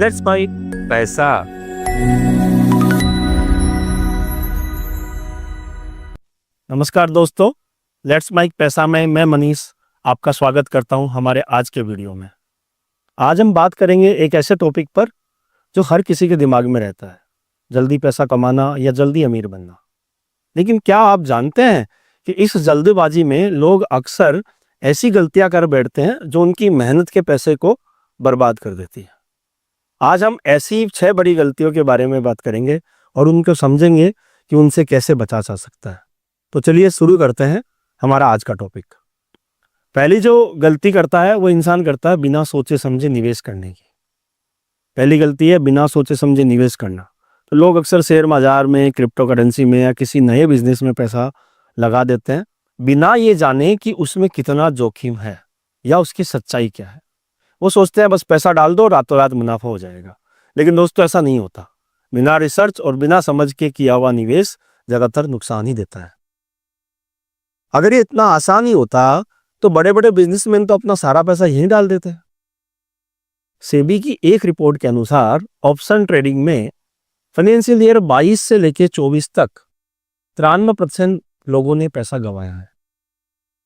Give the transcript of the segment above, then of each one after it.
Let's buy पैसा। नमस्कार दोस्तों, लेट्स माइक पैसा में मैं मनीष आपका स्वागत करता हूं हमारे आज के वीडियो में। आज हम बात करेंगे एक ऐसे टॉपिक पर जो हर किसी के दिमाग में रहता है, जल्दी पैसा कमाना या जल्दी अमीर बनना। लेकिन क्या आप जानते हैं कि इस जल्दबाजी में लोग अक्सर ऐसी गलतियां कर बैठते हैं जो उनकी मेहनत के पैसे को बर्बाद कर देती है। आज हम ऐसी 6 बड़ी गलतियों के बारे में बात करेंगे और उनको समझेंगे कि उनसे कैसे बचा जा सकता है। तो चलिए शुरू करते हैं हमारा आज का टॉपिक। पहली जो गलती करता है वो इंसान करता है बिना सोचे समझे निवेश करने की। पहली गलती है बिना सोचे समझे निवेश करना। तो लोग अक्सर शेयर बाजार में, क्रिप्टो करेंसी में या किसी नए बिजनेस में पैसा लगा देते हैं बिना ये जाने कि उसमें कितना जोखिम है या उसकी सच्चाई क्या है। वो सोचते हैं बस पैसा डाल दो, रातों रात मुनाफा हो जाएगा। लेकिन दोस्तों ऐसा नहीं होता। बिना रिसर्च और बिना समझ के किया हुआ निवेश ज्यादातर नुकसान ही देता है। अगर ये इतना आसान ही होता तो बड़े बड़े बिजनेसमैन तो अपना सारा पैसा यहीं डाल देते हैं। सेबी की एक रिपोर्ट के अनुसार ऑप्शन ट्रेडिंग में फाइनेंशियल ईयर 22 से लेकर 24 तक 93% लोगों ने पैसा गंवाया है।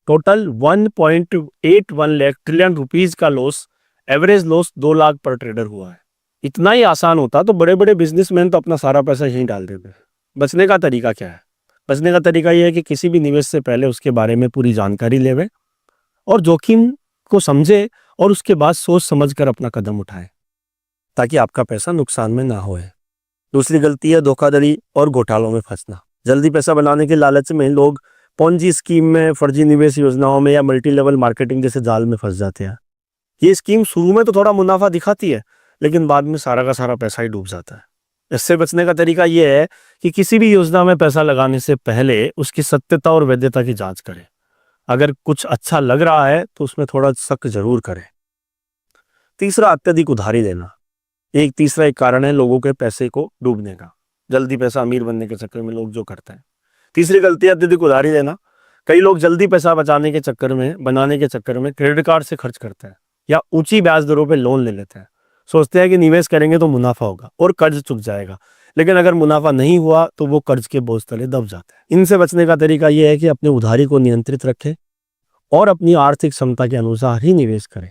टोटल 1.81 लाख ट्रिलियन रुपीज का लॉस, एवरेज लॉस 2 लाख पर ट्रेडर हुआ है। इतना ही आसान होता तो बड़े बड़े बिजनेसमैन तो अपना सारा पैसा यहीं डाल देते हैं। बचने का तरीका क्या है? बचने का तरीका यह है कि किसी भी निवेश से पहले उसके बारे में पूरी जानकारी लेवे और जोखिम को समझे और उसके बाद सोच समझकर अपना कदम उठाए ताकि आपका पैसा नुकसान में ना होए। दूसरी गलती है धोखाधड़ी और घोटालों में फंसना। जल्दी पैसा बनाने के लालच में लोग पोंजी स्कीम में, फर्जी निवेश योजनाओं में या मल्टी लेवल मार्केटिंग जैसे जाल में फंस जाते हैं। ये स्कीम शुरू में तो थोड़ा मुनाफा दिखाती है लेकिन बाद में सारा का सारा पैसा ही डूब जाता है। इससे बचने का तरीका यह है कि किसी भी योजना में पैसा लगाने से पहले उसकी सत्यता और वैधता की जांच करें। अगर कुछ अच्छा लग रहा है तो उसमें थोड़ा शक जरूर करें। तीसरा, अत्यधिक उधारी लेना। तीसरा कारण है लोगों के पैसे को डूबने का। जल्दी पैसा अमीर बनने के चक्कर में लोग जो करते हैं, तीसरी गलती है अत्यधिक उधारी लेना। कई लोग जल्दी पैसा बनाने के चक्कर में क्रेडिट कार्ड से खर्च करते हैं या ऊंची ब्याज दरों पे लोन ले लेते हैं। सोचते हैं कि निवेश करेंगे तो मुनाफा होगा और कर्ज चुक जाएगा, लेकिन अगर मुनाफा नहीं हुआ तो वो कर्ज के बोझ तले दब जाते हैं। इनसे बचने का तरीका यह है कि अपने उधारी को नियंत्रित रखें और अपनी आर्थिक क्षमता के अनुसार ही निवेश करें।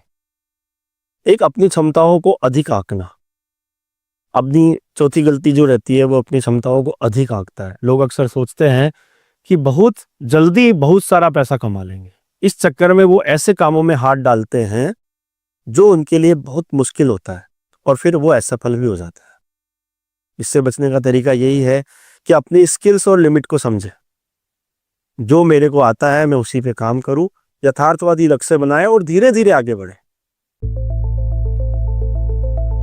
अपनी क्षमताओं को अधिक आंकना। अपनी चौथी गलती जो रहती है वो अपनी क्षमताओं को अधिक आंकता है। लोग अक्सर सोचते हैं कि बहुत जल्दी बहुत सारा पैसा कमा लेंगे। इस चक्कर में वो ऐसे कामों में हाथ डालते हैं जो उनके लिए बहुत मुश्किल होता है और फिर वो असफल भी हो जाता है। इससे बचने का तरीका यही है कि अपनी स्किल्स और लिमिट को समझे। जो मेरे को आता है मैं उसी पे काम करूं, यथार्थवादी लक्ष्य बनाए और धीरे धीरे आगे बढ़े।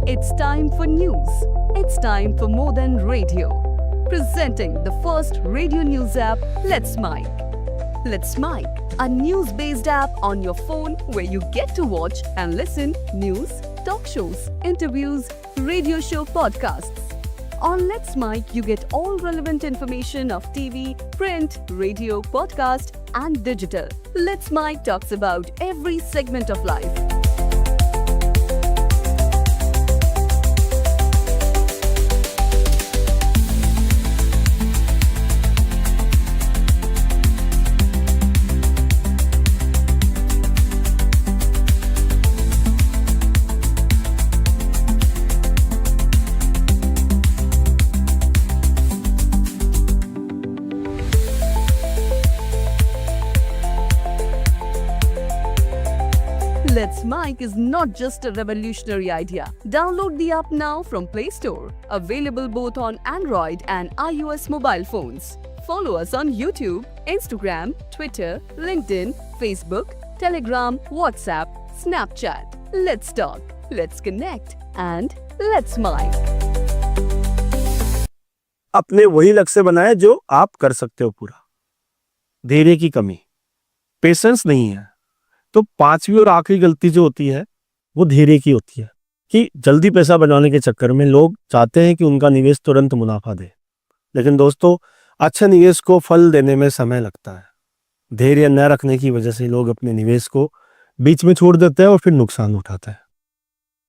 It's time for news. It's time for more than radio. Presenting the first radio news app, Let's Mic. Let's Mic, a news-based app on your phone where you get to watch and listen news, talk shows, interviews, radio show podcasts. On Let's Mic, you get all relevant information of TV, print, radio, podcast, and digital. Let's Mic talks about every segment of life. Let's Mic is not just a revolutionary idea. Download the app now from Play Store. Available both on Android and iOS mobile phones. Follow us on YouTube, Instagram, Twitter, LinkedIn, Facebook, Telegram, WhatsApp, Snapchat. Let's talk, let's connect, and let's Mic. अपने वही लक्ष्य बनाए जो आप कर सकते हो पूरा। धैर्य की कमी, पेशेंस नहीं है। तो 5वीं और आखिरी गलती जो होती है वो धैर्य की होती है कि जल्दी पैसा बनाने के चक्कर में लोग चाहते हैं कि उनका निवेश तुरंत मुनाफा दे। लेकिन दोस्तों, अच्छे निवेश को फल देने में समय लगता है। धैर्य न रखने की वजह से लोग अपने निवेश को बीच में छोड़ देते हैं और फिर नुकसान उठाते हैं।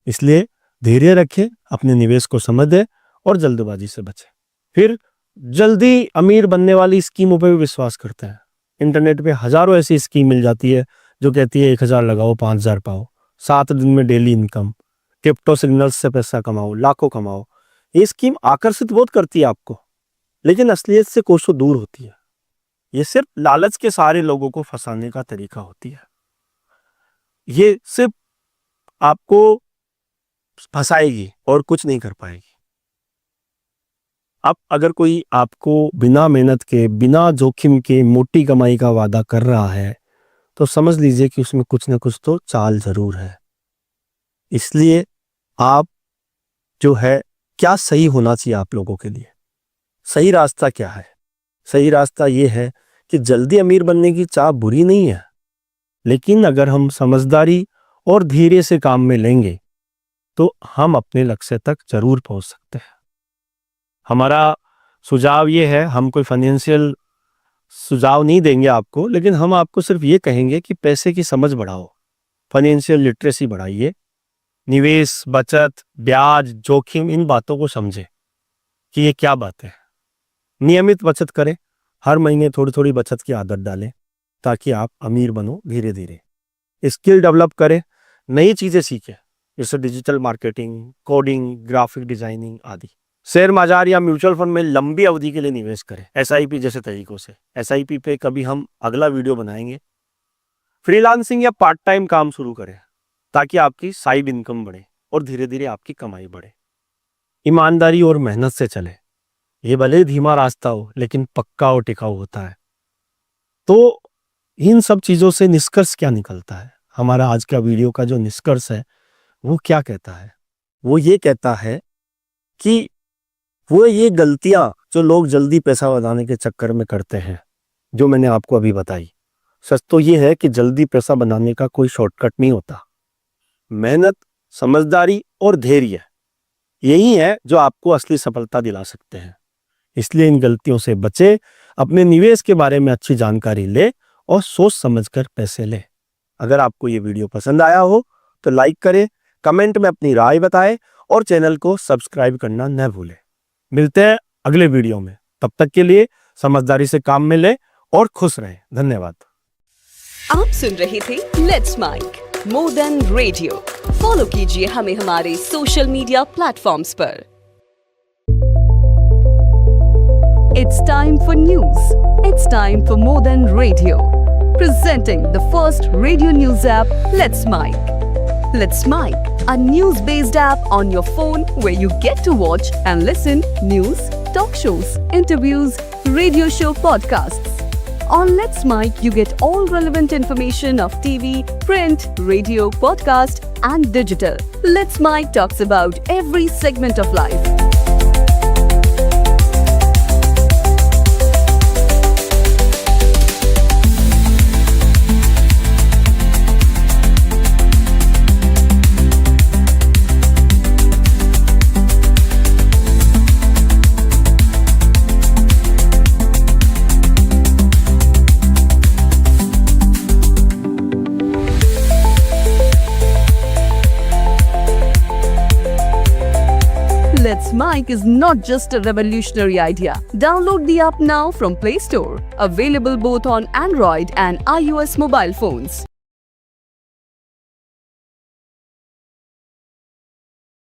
इसलिए धैर्य रखें, अपने निवेश को समझें और जल्दबाजी से बचें। फिर जल्दी अमीर बनने वाली स्कीमों पर भी विश्वास करते हैं। इंटरनेट पे हजारों ऐसी स्कीम मिल जाती है जो कहती है 1000 लगाओ 5000 पाओ, 7 दिन में डेली इनकम, क्रिप्टो सिग्नल्स से पैसा कमाओ, लाखों कमाओ। ये स्कीम आकर्षित बहुत करती है आपको, लेकिन असलियत से कोसों दूर होती है। ये सिर्फ लालच के सारे लोगों को फंसाने का तरीका होती है। ये सिर्फ आपको फंसाएगी और कुछ नहीं कर पाएगी। अब अगर कोई आपको बिना मेहनत के, बिना जोखिम के मोटी कमाई का वादा कर रहा है, तो समझ लीजिए कि उसमें कुछ ना कुछ तो चाल जरूर है। इसलिए आप जो है, क्या सही होना चाहिए आप लोगों के लिए? सही रास्ता क्या है? सही रास्ता ये है कि जल्दी अमीर बनने की चाह बुरी नहीं है, लेकिन अगर हम समझदारी और धीरे से काम में लेंगे तो हम अपने लक्ष्य तक जरूर पहुंच सकते हैं। हमारा सुझाव ये है, हम कोई फाइनेंशियल सुझाव नहीं देंगे आपको, लेकिन हम आपको सिर्फ ये कहेंगे कि पैसे की समझ बढ़ाओ, फाइनेंशियल लिटरेसी बढ़ाइए, निवेश, बचत, ब्याज, जोखिम, इन बातों को समझें कि ये क्या बात है। नियमित बचत करें, हर महीने थोड़ी थोड़ी बचत की आदत डालें ताकि आप अमीर बनो धीरे धीरे। स्किल डेवलप करें, नई चीजें सीखें, जैसे digital marketing, coding, graphic designing आदि। शेयर बाजार या म्यूचुअल फंड में लंबी अवधि के लिए निवेश करें, SIP जैसे तरीकों से। SIP पे कभी हम अगला वीडियो बनाएंगे। फ्रीलांसिंग या पार्ट टाइम काम शुरू करें ताकि आपकी साइड इनकम बढ़े और धीरे धीरे आपकी कमाई बढ़े। ईमानदारी और मेहनत से चले, ये भले धीमा रास्ता हो लेकिन पक्का और टिकाऊ होता है। तो इन सब चीजों से निष्कर्ष क्या निकलता है? हमारा आज का वीडियो का जो निष्कर्ष है वो क्या कहता है? वो ये कहता है कि वो ये गलतियां जो लोग जल्दी पैसा बनाने के चक्कर में करते हैं, जो मैंने आपको अभी बताई, सच तो ये है कि जल्दी पैसा बनाने का कोई शॉर्टकट नहीं होता। मेहनत, समझदारी और धैर्य, यही है जो आपको असली सफलता दिला सकते हैं। इसलिए इन गलतियों से बचे, अपने निवेश के बारे में अच्छी जानकारी ले और सोच समझकर पैसे ले। अगर आपको ये वीडियो पसंद आया हो तो लाइक करें, कमेंट में अपनी राय बताएं और चैनल को सब्सक्राइब करना न भूलें। मिलते हैं अगले वीडियो में, तब तक के लिए समझदारी से काम में लें और खुश रहें। धन्यवाद। आप सुन रहे थे let's mic more than radio. Follow कीजिए हमें हमारे सोशल मीडिया प्लेटफॉर्म्स पर। It's time for news. It's time for more than radio. Presenting the first radio news app, Let's Mic. Let's Mic, a news-based app on your phone where you get to watch and listen news, talk shows, interviews, radio show podcasts. On Let's Mic, you get all relevant information of TV, print, radio, podcast, and digital. Let's Mic talks about every segment of life. Let's Mic is not just a revolutionary idea. Download the app now from Play Store. Available both on Android and iOS mobile phones.